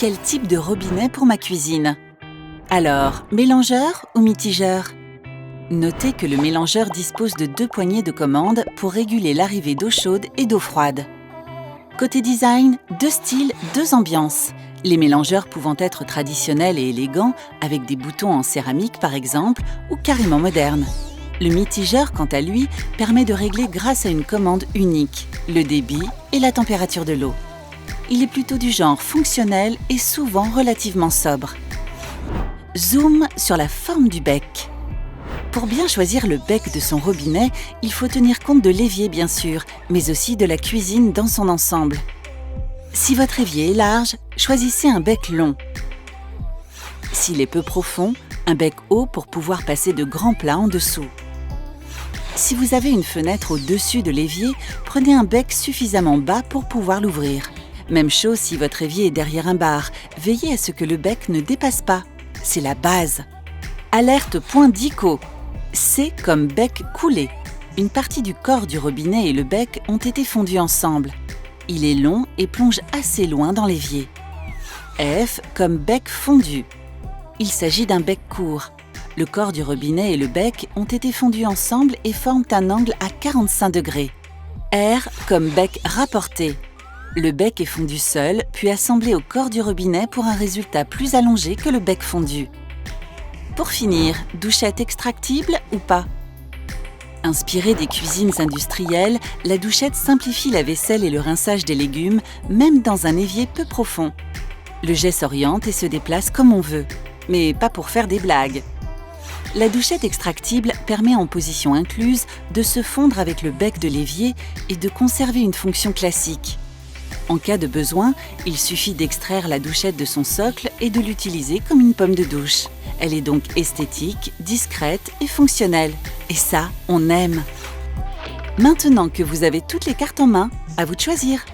Quel type de robinet pour ma cuisine? Alors, mélangeur ou mitigeur? Notez que le mélangeur dispose de 2 poignées de commande pour réguler l'arrivée d'eau chaude et d'eau froide. Côté design, 2 styles, 2 ambiances. Les mélangeurs pouvant être traditionnels et élégants, avec des boutons en céramique par exemple, ou carrément modernes. Le mitigeur, quant à lui, permet de régler grâce à une commande unique, le débit et la température de l'eau. Il est plutôt du genre fonctionnel et souvent relativement sobre. Zoom sur la forme du bec. Pour bien choisir le bec de son robinet, il faut tenir compte de l'évier bien sûr, mais aussi de la cuisine dans son ensemble. Si votre évier est large, choisissez un bec long. S'il est peu profond, un bec haut pour pouvoir passer de grands plats en dessous. Si vous avez une fenêtre au-dessus de l'évier, prenez un bec suffisamment bas pour pouvoir l'ouvrir. Même chose si votre évier est derrière un bar, veillez à ce que le bec ne dépasse pas. C'est la base. Alerte point d'ICO. C comme bec coulé. Une partie du corps du robinet et le bec ont été fondus ensemble. Il est long et plonge assez loin dans l'évier. F comme bec fondu. Il s'agit d'un bec court. Le corps du robinet et le bec ont été fondus ensemble et forment un angle à 45 degrés. R comme bec rapporté. Le bec est fondu seul, puis assemblé au corps du robinet pour un résultat plus allongé que le bec fondu. Pour finir, douchette extractible ou pas? Inspirée des cuisines industrielles, la douchette simplifie la vaisselle et le rinçage des légumes, même dans un évier peu profond. Le jet s'oriente et se déplace comme on veut, mais pas pour faire des blagues. La douchette extractible permet en position incluse de se fondre avec le bec de l'évier et de conserver une fonction classique. En cas de besoin, il suffit d'extraire la douchette de son socle et de l'utiliser comme une pomme de douche. Elle est donc esthétique, discrète et fonctionnelle. Et ça, on aime. Maintenant que vous avez toutes les cartes en main, à vous de choisir.